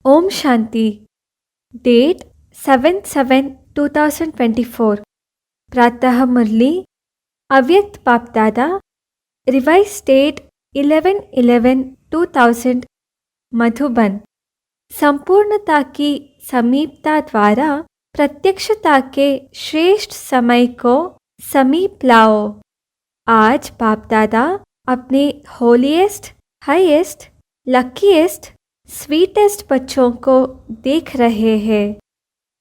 Om Shanti. Date 7/7/2024। प्रातः मुरली Avyakt Bap Dada. Revise date 11/11/2000 Madhuban. संपूर्णता की समीपता द्वारा प्रत्यक्षता के श्रेष्ठ समय को समीप लाओ। आज बाप दादा अपने होलीएस्ट, हाईएस्ट, लकीएस्ट, स्वीटेस्ट बच्चों को देख रहे हैं।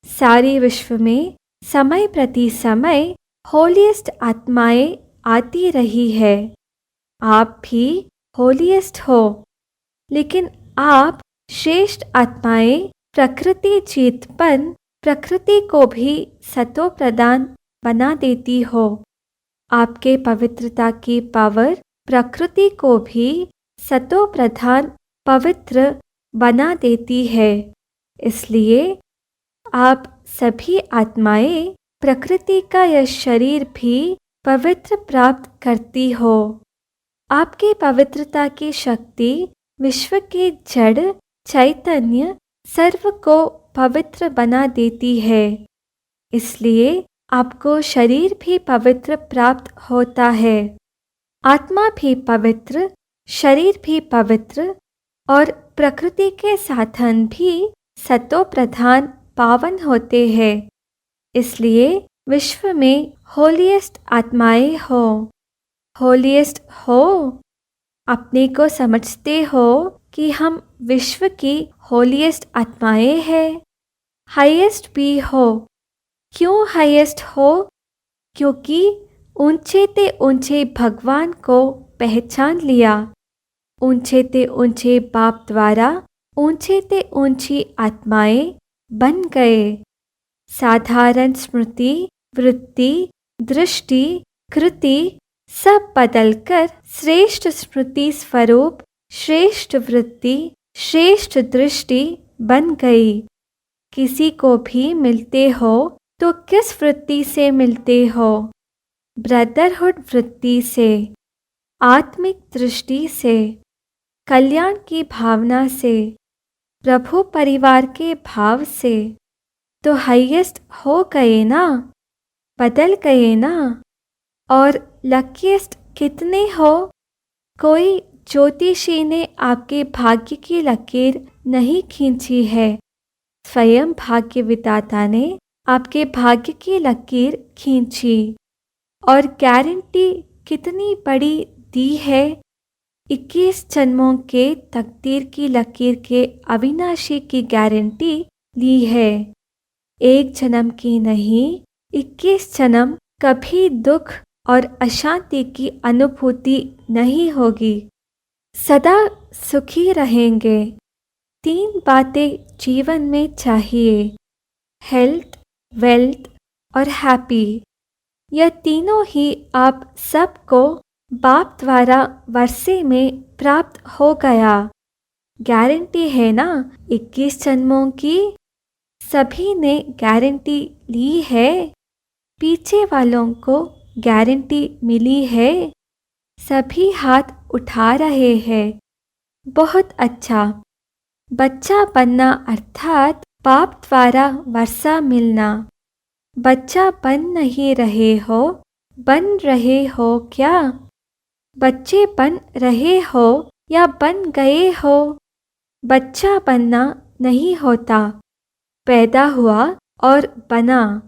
सारे विश्व में समय प्रति समय होलीएस्ट आत्माएं आती रही है। आप भी होलीएस्ट हो, लेकिन आप श्रेष्ठ आत्माएं प्रकृति चेतपन प्रकृति को भी सतो प्रदान बना देती हो। आपके पवित्रता की पावर प्रकृति को भी सतो प्रधान पवित्र बना देती है। इसलिए आप सभी आत्माएं प्रकृति का यह शरीर भी पवित्र प्राप्त करती हो। आपकी पवित्रता की शक्ति विश्व के जड़ चैतन्य सर्व को पवित्र बना देती है। इसलिए आपको शरीर भी पवित्र प्राप्त होता है। आत्मा भी पवित्र, शरीर भी पवित्र और प्रकृति के साधन भी सतो प्रधान पावन होते हैं। इसलिए विश्व में होलीएस्ट आत्माएं हो। होलीएस्ट हो, अपने को समझते हो कि हम विश्व की होलीएस्ट आत्माएं हैं। हाईएस्ट भी हो। क्यों हाईएस्ट हो? क्योंकि ऊंचे ते ऊंचे भगवान को पहचान लिया। ऊंचे ते ऊंचे बाप द्वारा ऊंचे ते ऊंची आत्माएं बन गए। साधारण स्मृति, वृत्ति, दृष्टि, कृति सब बदलकर श्रेष्ठ स्मृति स्वरूप, श्रेष्ठ वृत्ति, श्रेष्ठ दृष्टि बन गई। किसी को भी मिलते हो तो किस वृत्ति से मिलते हो? ब्रदरहुड वृत्ति से, आत्मिक दृष्टि से, कल्याण की भावना से, प्रभु परिवार के भाव से। तो हाईएस्ट हो गए ना, बदल गए ना। और लकीएस्ट कितने हो? कोई ज्योतिषी ने आपके भाग्य की लकीर नहीं खींची है। स्वयं भाग्य विधाता ने आपके भाग्य की लकीर खींची। और गारंटी कितनी बड़ी दी है। 21 जन्मों के तकदीर की लकीर के अविनाशी की गारंटी ली है। एक जन्म की नहीं, 21 जन्म कभी दुख और अशांति की अनुभूति नहीं होगी। सदा सुखी रहेंगे। 3 बातें जीवन में चाहिए: हेल्थ, वेल्थ और हैप्पी। यह तीनों ही आप सबको बाप द्वारा वर्षे में प्राप्त हो गया। गारंटी है ना 21 जन्मों की। सभी ने गारंटी ली है। पीछे वालों को गारंटी मिली है। सभी हाथ उठा रहे हैं। बहुत अच्छा। बच्चा बनना अर्थात बाप द्वारा वर्षा मिलना। बच्चा बन नहीं रहे हो, बन रहे हो क्या? बच्चे बन रहे हो या बन गए हो? बच्चा बनना नहीं होता, पैदा हुआ और बना।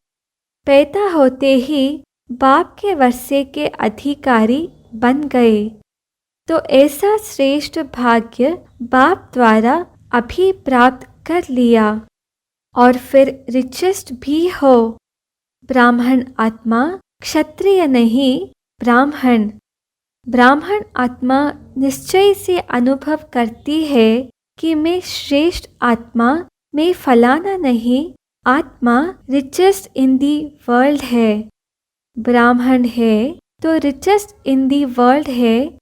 पैदा होते ही बाप के वर्षे के अधिकारी बन गए। तो ऐसा श्रेष्ठ भाग्य बाप द्वारा अभी प्राप्त कर लिया। और फिर रिचेस्ट भी हो। ब्राह्मण आत्मा, क्षत्रिय नहीं, ब्राह्मण। ब्राह्मण आत्मा निश्चय से अनुभव करती है कि मैं श्रेष्ठ आत्मा, मैं फलाना नहीं, आत्मा रिचेस्ट इन दी वर्ल्ड है। ब्राह्मण है तो रिचेस्ट इन दी वर्ल्ड है,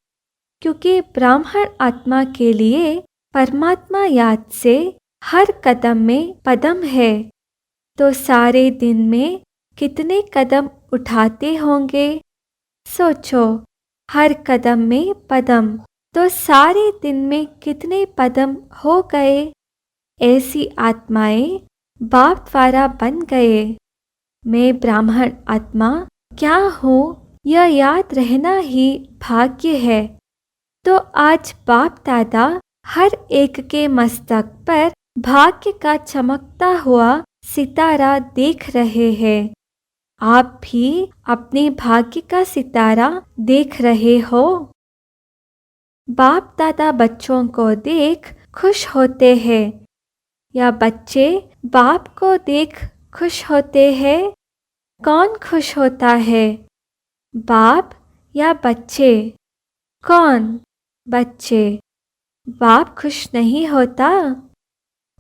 क्योंकि ब्राह्मण आत्मा के लिए परमात्मा याद से हर कदम में पदम है। तो सारे दिन में कितने कदम उठाते होंगे? सोचो, हर कदम में पदम। तो सारे दिन में कितने पदम हो गए? ऐसी आत्माएं बाप द्वारा बन गए। मैं ब्राह्मण आत्मा क्या हूँ यह याद रहना ही भाग्य है। तो आज बाप दादा हर एक के मस्तक पर भाग्य का चमकता हुआ सितारा देख रहे हैं। आप भी अपने भाग्य का सितारा देख रहे हो। बाप दादा बच्चों को देख खुश होते हैं या बच्चे बाप को देख खुश होते हैं? कौन खुश होता है, बाप या बच्चे? कौन? बच्चे। बाप खुश नहीं होता।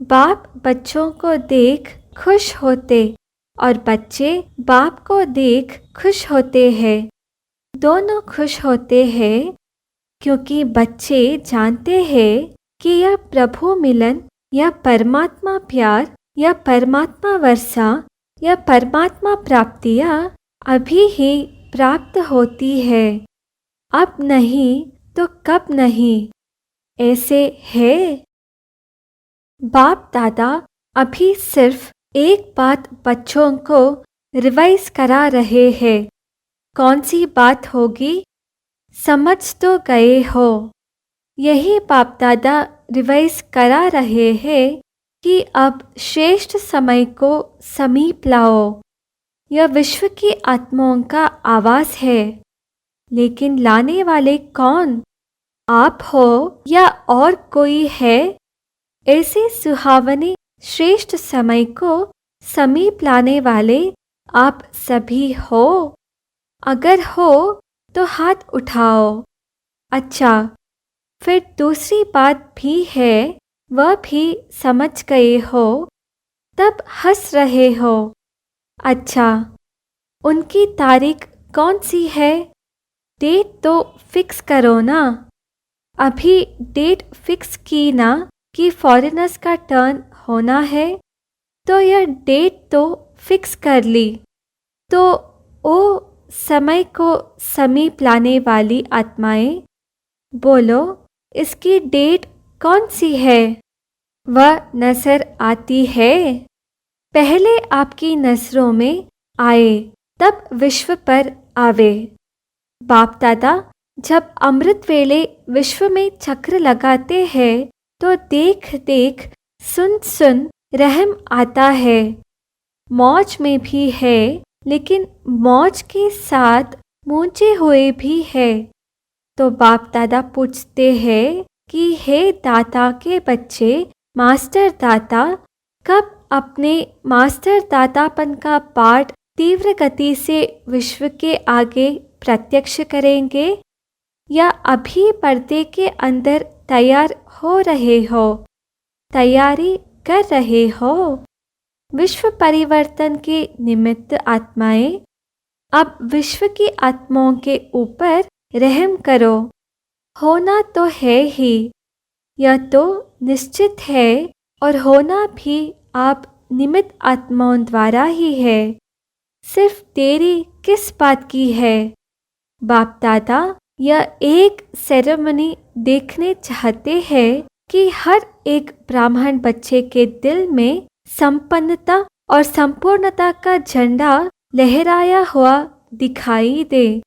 बाप बच्चों को देख खुश होते और बच्चे बाप को देख खुश होते हैं। दोनों खुश होते हैं क्योंकि बच्चे जानते हैं कि यह प्रभु मिलन या परमात्मा प्यार या परमात्मा वर्षा या परमात्मा प्राप्तियाँ अभी ही प्राप्त होती है, अब नहीं तो कब नहीं। ऐसे है। बाप दादा अभी सिर्फ एक बात बच्चों को रिवाइज करा रहे हैं। कौन सी बात होगी? समझ तो गए हो। यही बाप दादा रिवाइज करा रहे हैं कि अब श्रेष्ठ समय को समीप लाओ। यह विश्व की आत्माओं का आवाज है। लेकिन लाने वाले कौन? आप हो या और कोई है? ऐसे सुहावने श्रेष्ठ समय को समीप लाने वाले आप सभी हो। अगर हो तो हाथ उठाओ। अच्छा, फिर दूसरी बात भी है, वह भी समझ गए हो, तब हंस रहे हो। अच्छा, उनकी तारीख कौन सी है? डेट तो फिक्स करो ना। अभी डेट फिक्स की ना कि फॉरेनर्स का टर्न होना है, तो यह डेट तो फिक्स कर ली। तो ओ समय को समीप लाने वाली आत्माएं, बोलो इसकी डेट कौन सी है? वह नजर आती है। पहले आपकी नजरों में आए तब विश्व पर आवे। बाप दादा जब अमृत वेले विश्व में चक्र लगाते हैं तो देख देख सुन सुन रहम आता है। मौज में भी है, लेकिन मौज के साथ मूंझे हुए भी है। तो बाप दादा पूछते हैं कि हे दाता के बच्चे, मास्टर दाता कब अपने मास्टर दातापन का पाठ तीव्र गति से विश्व के आगे प्रत्यक्ष करेंगे, या अभी पर्दे के अंदर तैयार हो रहे हो, तैयारी कर रहे हो? विश्व परिवर्तन के निमित्त आत्माएं, अब विश्व की आत्माओं के ऊपर रहम करो। होना तो है ही, यह तो निश्चित है, और होना भी आप निमित्त आत्माओं द्वारा ही है। सिर्फ देरी किस बात की है? बाप दादा यह एक सेरेमनी देखने चाहते हैं कि हर एक ब्राह्मण बच्चे के दिल में संपन्नता और संपूर्णता का झंडा लहराया हुआ दिखाई दे।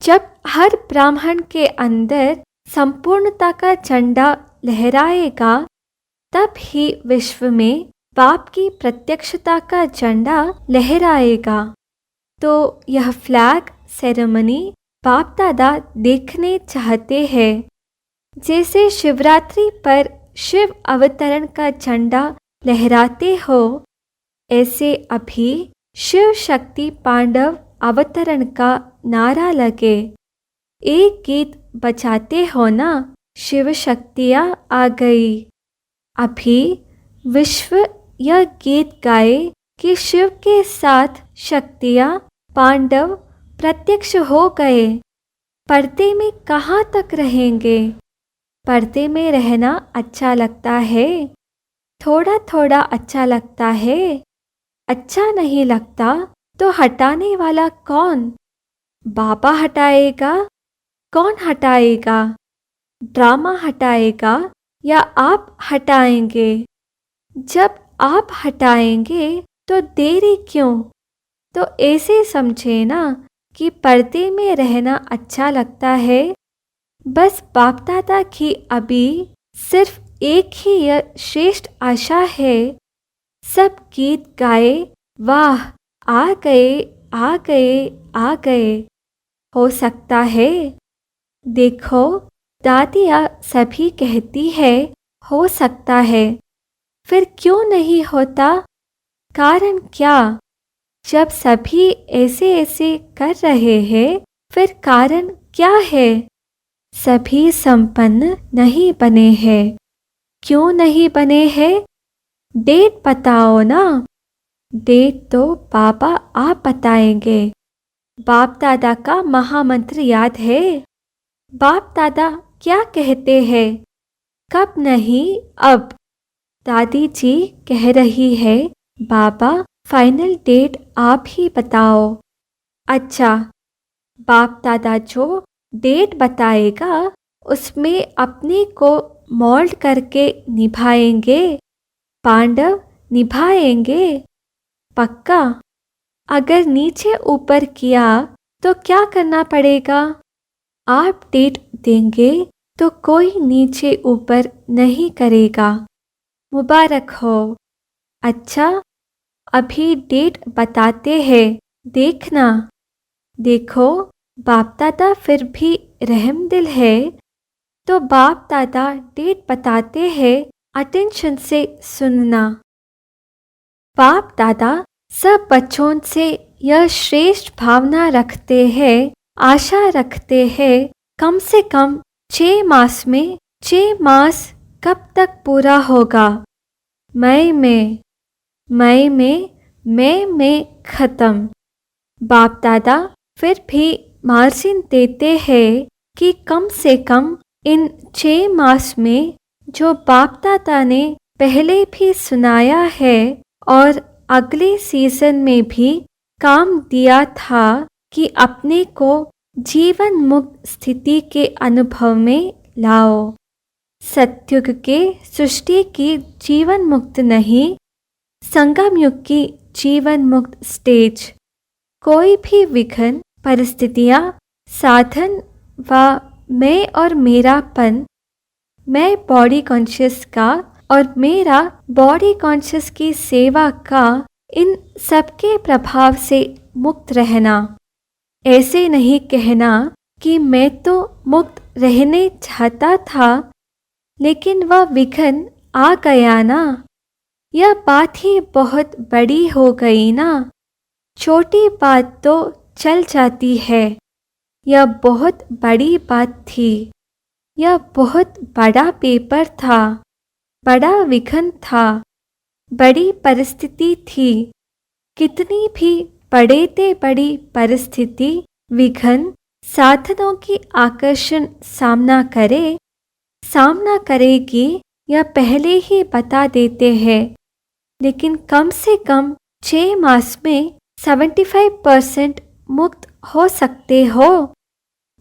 जब हर ब्राह्मण के अंदर संपूर्णता का झंडा लहराएगा, तब ही विश्व में बाप की प्रत्यक्षता का झंडा लहराएगा। तो यह फ्लैग सेरेमनी बाप दादा देखने चाहते हैं। जैसे शिवरात्रि पर शिव अवतरण का झंडा लहराते हो, ऐसे अभी शिव शक्ति पांडव अवतरण का नारा लगे। एक गीत बजाते हो ना, शिव शक्तियाँ आ गई। अभी विश्व यह गीत गाए कि शिव के साथ शक्तियाँ पांडव प्रत्यक्ष हो गए। पर्दे में कहाँ तक रहेंगे? पर्दे में रहना अच्छा लगता है, थोड़ा थोड़ा अच्छा लगता है। अच्छा नहीं लगता तो हटाने वाला कौन? बाबा हटाएगा? कौन हटाएगा? ड्रामा हटाएगा या आप हटाएंगे? जब आप हटाएंगे तो देरी क्यों? तो ऐसे समझे ना कि पर्दे में रहना अच्छा लगता है। बस बाप दादा की अभी सिर्फ एक ही यह श्रेष्ठ आशा है। सब गीत गाए, वाह, आ गए, आ गए, आ गए। हो सकता है। देखो, दादियाँ सभी कहती है, हो सकता है। फिर क्यों नहीं होता? कारण क्या? जब सभी ऐसे ऐसे कर रहे हैं, फिर कारण क्या है? सभी संपन्न नहीं बने हैं। क्यों नहीं बने हैं? डेट बताओ ना। डेट तो पापा आप बताएंगे। बाप दादा का महामंत्र याद है? बाप दादा क्या कहते हैं? कब नहीं, अब। दादी जी कह रही है, बाबा फाइनल डेट आप ही बताओ। अच्छा, बाप दादा जो डेट बताएगा उसमें अपने को मोल्ड करके निभाएंगे। पांडव निभाएंगे, पक्का। अगर नीचे ऊपर किया तो क्या करना पड़ेगा? आप डेट देंगे तो कोई नीचे ऊपर नहीं करेगा। मुबारक हो। अच्छा, अभी डेट बताते हैं, देखना। देखो, बाप दादा फिर भी रहमदिल है। तो बाप दादा डेट बताते हैं, अटेंशन से सुनना। बाप दादा सब बच्चों से यह श्रेष्ठ भावना रखते हैं, आशा रखते हैं, कम से कम 6 मास में। 6 मास कब तक पूरा होगा? मई में। मई में खत्म। बाप दादा फिर भी मार्जिन देते हैं कि कम से कम इन 6 मास में जो बाप दादा ने पहले भी सुनाया है और अगले सीजन में भी काम दिया था कि अपने को जीवन मुक्त स्थिति के अनुभव में लाओ। सत्युग के सृष्टि की जीवन मुक्त नहीं, संगम युग की जीवन मुक्त स्टेज। कोई भी विघ्न, परिस्थितियाँ, साधन व मैं और मेरापन, मैं बॉडी कॉन्शियस का और मेरा बॉडी कॉन्शियस की सेवा का, इन सबके प्रभाव से मुक्त रहना। ऐसे नहीं कहना कि मैं तो मुक्त रहने चाहता था लेकिन वह विघ्न आ गया ना। यह बात ही बहुत बड़ी हो गई ना। छोटी बात तो चल जाती है, यह बहुत बड़ी बात थी। यह बहुत बड़ा पेपर था, बड़ा विघ्न था, बड़ी परिस्थिति थी। कितनी भी बड़े ते बड़ी परिस्थिति, विघ्न, साधनों की आकर्षण सामना करेगी, यह पहले ही बता देते हैं। लेकिन कम से कम 6 मास में 75% मुक्त हो सकते हो।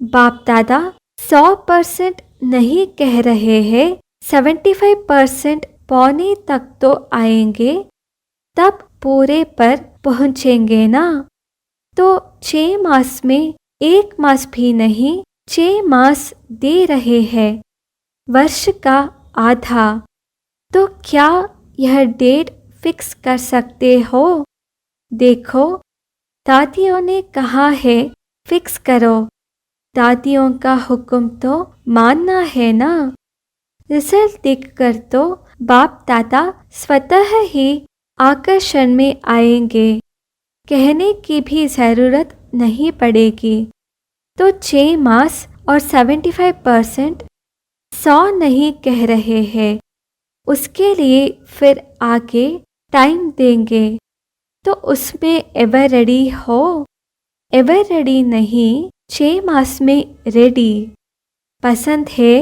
बाप दादा 100% नहीं कह रहे हैं, 75% पौने तक तो आएंगे, तब पूरे पर पहुंचेंगे ना। तो 6 मास में 1 मास भी नहीं, 6 मास दे रहे हैं, वर्ष का आधा। तो क्या यह डेट फिक्स कर सकते हो? देखो, दादियों ने कहा है फिक्स करो। दादियों का हुक्म तो मानना है ना। रिजल्ट देखकर तो बाप दादा स्वतः ही आकर्षण में आएंगे, कहने की भी ज़रूरत नहीं पड़ेगी। तो 6 मास और 75%, 100 नहीं कह रहे हैं। उसके लिए फिर आगे टाइम देंगे। तो उसमें एवर रेडी हो? एवर रेडी नहीं, 6 मास में रेडी। पसंद है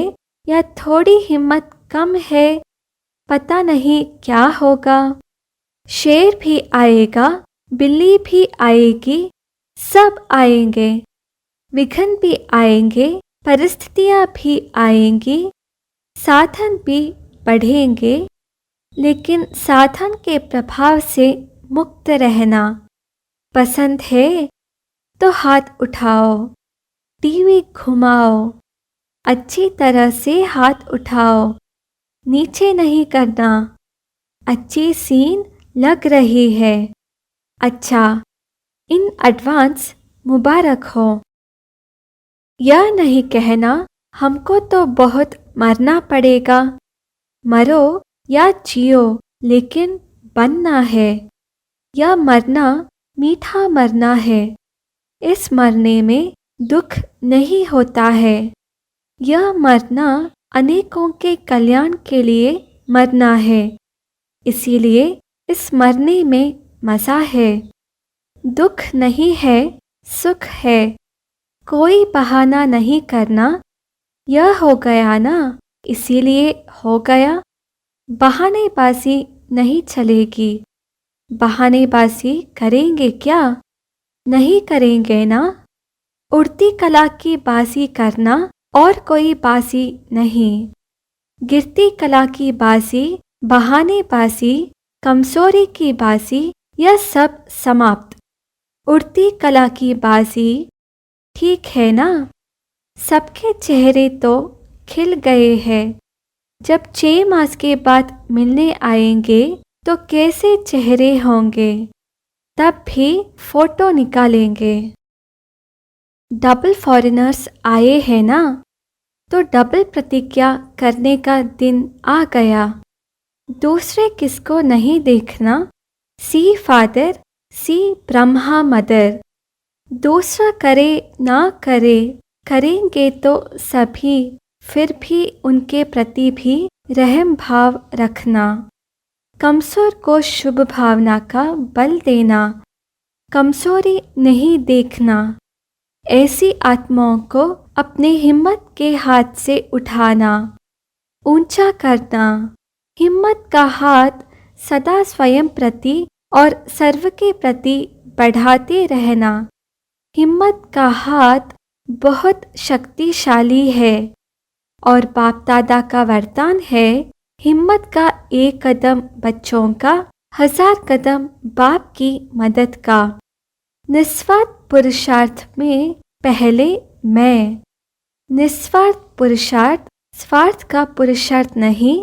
या थोड़ी हिम्मत कम है? पता नहीं क्या होगा। शेर भी आएगा, बिल्ली भी आएगी, सब आएंगे। विघ्न भी आएंगे, परिस्थितियाँ भी आएंगी, साधन भी बढ़ेंगे, लेकिन साधन के प्रभाव से मुक्त रहना पसंद है तो हाथ उठाओ, टीवी घुमाओ, अच्छी तरह से हाथ उठाओ, नीचे नहीं करना। अच्छी सीन लग रही है, अच्छा, इन एडवांस मुबारक हो। यह नहीं कहना हमको तो बहुत मरना पड़ेगा, मरो या जियो लेकिन बनना है। यह मरना मीठा मरना है, इस मरने में दुख नहीं होता है। यह मरना अनेकों के कल्याण के लिए मरना है, इसीलिए इस मरने में मज़ा है। दुख नहीं है, सुख है, कोई बहाना नहीं करना। यह हो गया ना, इसीलिए हो गया। बहानेबाजी नहीं चलेगी। बहानेबाजी करेंगे क्या? नहीं करेंगे ना। उड़ती कला की बाजी करना और कोई बाजी नहीं। गिरती कला की बाजी, बहानेबाजी, कमजोरी की बाजी, यह सब समाप्त। उड़ती कला की बाजी, ठीक है ना। सबके चेहरे तो खिल गए हैं। जब 6 मास के बाद मिलने आएंगे तो कैसे चेहरे होंगे, तब भी फोटो निकालेंगे। डबल फॉरेनर्स आए हैं ना, तो डबल प्रतिज्ञा करने का दिन आ गया। दूसरे किसको नहीं देखना, सी फादर, सी ब्रह्मा मदर। दूसरा करे ना करे, करेंगे तो सभी, फिर भी उनके प्रति भी रहम भाव रखना। कमजोर को शुभ भावना का बल देना, कमजोरी नहीं देखना। ऐसी आत्माओं को अपने हिम्मत के हाथ से उठाना, ऊंचा करना। हिम्मत का हाथ सदा स्वयं प्रति और सर्व के प्रति बढ़ाते रहना। हिम्मत का हाथ बहुत शक्तिशाली है और बाप दादा का वरदान है, हिम्मत का एक कदम बच्चों का, 1000 कदम बाप की मदद का। निस्वार्थ पुरुषार्थ में पहले मैं। निस्वार्थ पुरुषार्थ, स्वार्थ का पुरुषार्थ नहीं।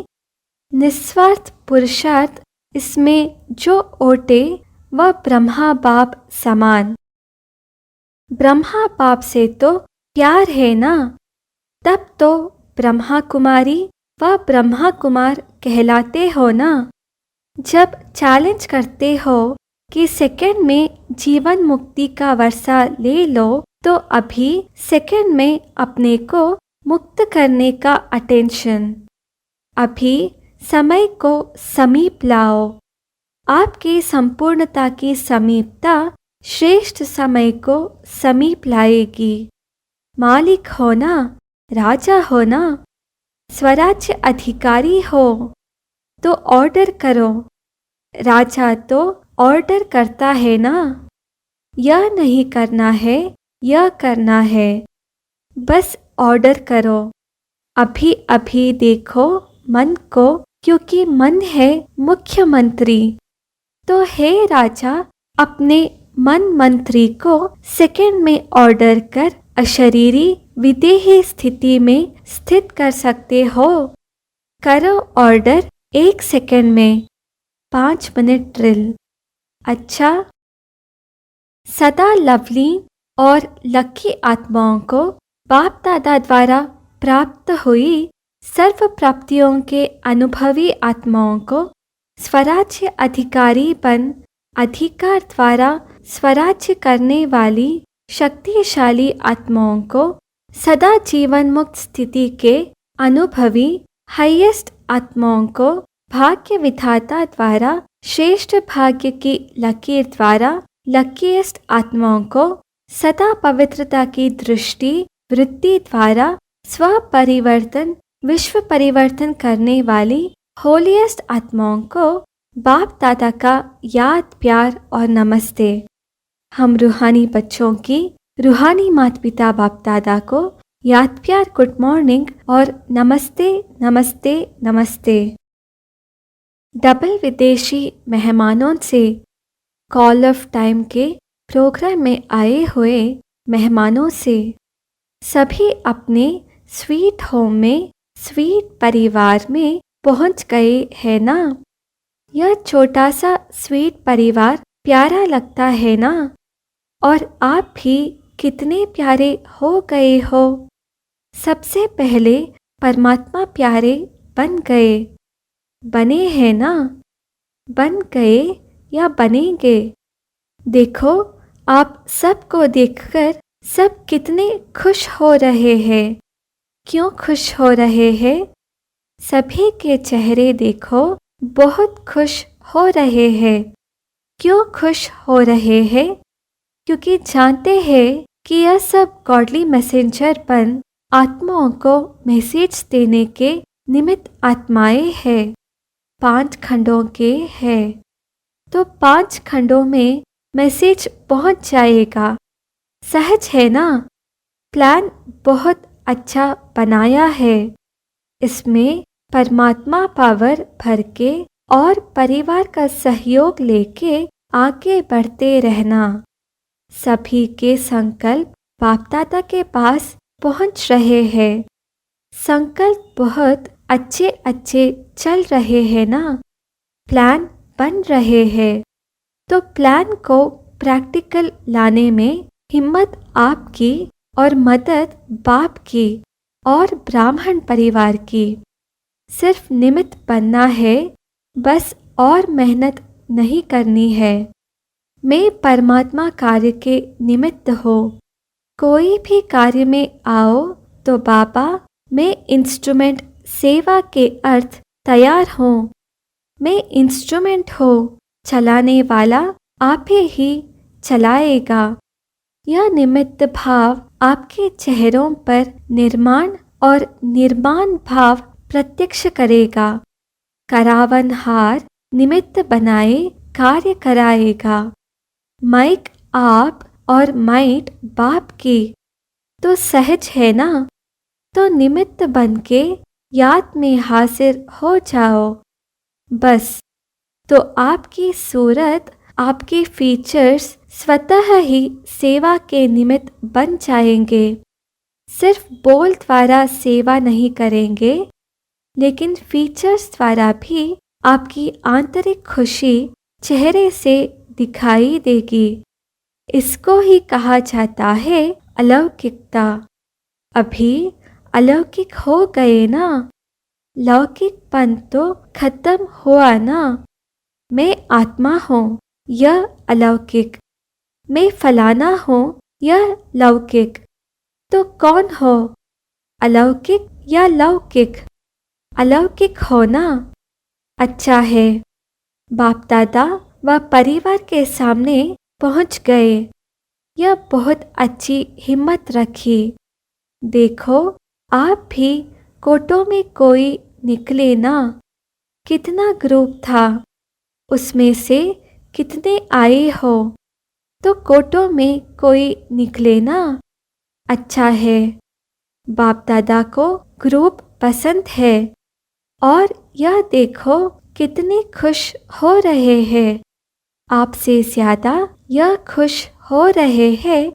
निस्वार्थ पुरुषार्थ, इसमें जो ओटे वह ब्रह्मा बाप समान। ब्रह्मा बाप से तो प्यार है ना, तब तो ब्रह्मा कुमारी व ब्रह्मा कुमार कहलाते हो ना। जब चैलेंज करते हो कि सेकंड में जीवन मुक्ति का वर्षा ले लो, तो अभी सेकंड में अपने को मुक्त करने का अटेंशन। अभी समय को समीप लाओ। आपकी संपूर्णता की समीपता श्रेष्ठ समय को समीप लाएगी। मालिक हो ना, राजा हो ना, स्वराज्य अधिकारी हो तो ऑर्डर करो। राजा तो ऑर्डर करता है ना। यह नहीं करना है, यह करना है, बस ऑर्डर करो। अभी अभी देखो मन को, क्योंकि मन है मुख्यमंत्री। तो हे राजा, अपने मन मंत्री को सेकंड में ऑर्डर कर अशरीरी विदेही स्थिति में स्थित कर सकते हो। करो ऑर्डर 1 सेकंड में, 5 मिनट ड्रिल। अच्छा, सदा लवली और लकी आत्माओं को बाप दादा द्वारा प्राप्त हुई सर्व प्राप्तियों के अनुभवी आत्माओं को स्वराज्य अधिकारी बन अधिकार द्वारा स्वराज्य करने वाली शक्तिशाली आत्माओं को सदा जीवन मुक्त स्थिति के अनुभवी हाईएस्ट आत्माओं को भाग्य विधाता द्वारा श्रेष्ठ भाग्य की लकीर द्वारा लकीएस्ट आत्माओं को सदा पवित्रता की दृष्टि वृत्ति द्वारा स्व परिवर्तन विश्व परिवर्तन करने वाली होलीएस्ट आत्माओं को बाप दादा का याद प्यार और नमस्ते। हम रूहानी बच्चों की रूहानी माता पिता बाप दादा को याद प्यार गुड मॉर्निंग और नमस्ते नमस्ते नमस्ते। डबल विदेशी मेहमानों से कॉल ऑफ टाइम के प्रोग्राम में आए हुए मेहमानों से सभी अपने स्वीट होम में, स्वीट परिवार में पहुंच गए हैं ना। यह छोटा सा स्वीट परिवार प्यारा लगता है ना। और आप भी कितने प्यारे हो गए हो। सबसे पहले परमात्मा प्यारे बन गए, बने हैं ना, बन गए या बनेंगे। देखो, आप सबको देखकर सब कितने खुश हो रहे हैं। क्यों खुश हो रहे हैं? सभी के चेहरे देखो बहुत खुश हो रहे हैं। क्यों खुश हो रहे हैं? क्योंकि जानते हैं कि यह सब गॉडली मैसेंजर बन आत्माओं को मैसेज देने के निमित्त आत्माएं हैं, 5 खंडों के हैं। तो 5 खंडों में मैसेज पहुंच जाएगा। सहज है ना। प्लान बहुत अच्छा बनाया है। इसमें परमात्मा पावर भर के और परिवार का सहयोग लेके आगे बढ़ते रहना। सभी के संकल्प बाप दादा के पास पहुंच रहे हैं। संकल्प बहुत अच्छे अच्छे चल रहे हैं ना। प्लान बन रहे हैं। तो प्लान को प्रैक्टिकल लाने में हिम्मत आपकी और मदद बाप की और ब्राह्मण परिवार की। सिर्फ निमित्त बनना है, बस और मेहनत नहीं करनी है। मैं परमात्मा कार्य के निमित्त हो। कोई भी कार्य में आओ तो बाबा, मैं इंस्ट्रूमेंट सेवा के अर्थ तैयार हूँ। मैं इंस्ट्रूमेंट हो, चलाने वाला आप ही चलाएगा। यह निमित्त भाव आपके चेहरों पर निर्माण और निर्माण भाव प्रत्यक्ष करेगा। करावनहार निमित्त बनाए कार्य कराएगा। माइक आप और माइट बाप की। तो सहज है ना। तो निमित्त बनके याद में हाजिर हो जाओ बस। तो आपकी सूरत, आपके फीचर्स स्वतः ही सेवा के निमित्त बन जाएंगे। सिर्फ बोल द्वारा सेवा नहीं करेंगे, लेकिन फीचर्स द्वारा भी आपकी आंतरिक खुशी चेहरे से दिखाई देगी। इसको ही कहा जाता है अलौकिकता। अभी अलौकिक हो गए ना। लौकिकपन तो खत्म हुआ ना। मैं आत्मा हूँ, यह अलौकिक। मैं फलाना हूँ, यह लौकिक। तो कौन हो, अलौकिक या लौकिक? अलौकिक हो ना। अच्छा है। बाप दादा व परिवार के सामने पहुंच गए। यह बहुत अच्छी हिम्मत रखी। देखो, आप भी कोटों में कोई निकले ना। कितना ग्रुप था, उसमें से कितने आए हो। तो कोटों में कोई निकले ना। अच्छा है। बाप दादा को ग्रुप पसंद है। और यह देखो कितने खुश हो रहे हैं। आपसे ज़्यादा यह खुश हो रहे हैं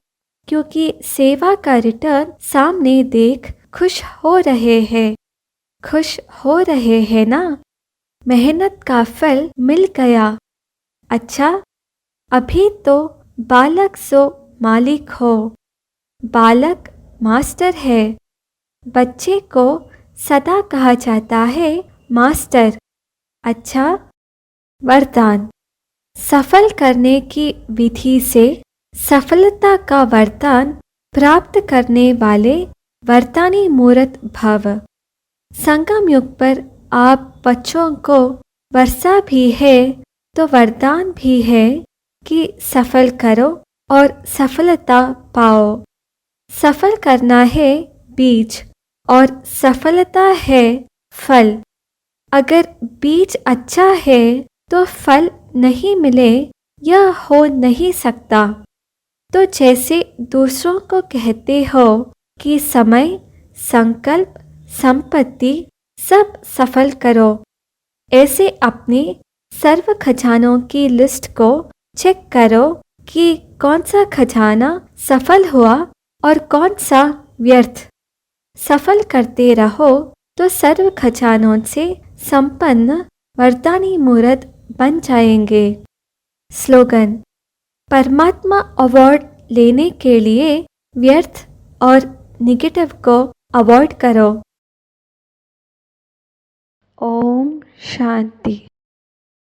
क्योंकि सेवा का रिटर्न सामने देख खुश हो रहे हैं। खुश हो रहे हैं ना। मेहनत का फल मिल गया। अच्छा, अभी तो बालक सो मालिक हो। बालक मास्टर है। बच्चे को सदा कहा जाता है मास्टर। अच्छा, वरदान। सफल करने की विधि से सफलता का वरदान प्राप्त करने वाले वरदानी मूर्त भव। संगम युग पर आप बच्चों को वर्षा भी है तो वरदान भी है कि सफल करो और सफलता पाओ। सफल करना है बीज और सफलता है फल। अगर बीज अच्छा है तो फल नहीं मिले, यह हो नहीं सकता। तो जैसे दूसरों को कहते हो कि समय, संकल्प, संपत्ति सब सफल करो, ऐसे अपने सर्व खजानों की लिस्ट को चेक करो कि कौन सा खजाना सफल हुआ और कौन सा व्यर्थ। सफल करते रहो तो सर्व खजानों से संपन्न वरदानी मूर्त बन जाएंगे। स्लोगन: परमात्मा अवार्ड लेने के लिए व्यर्थ और निगेटिव को अवॉइड करो। ओम शांति।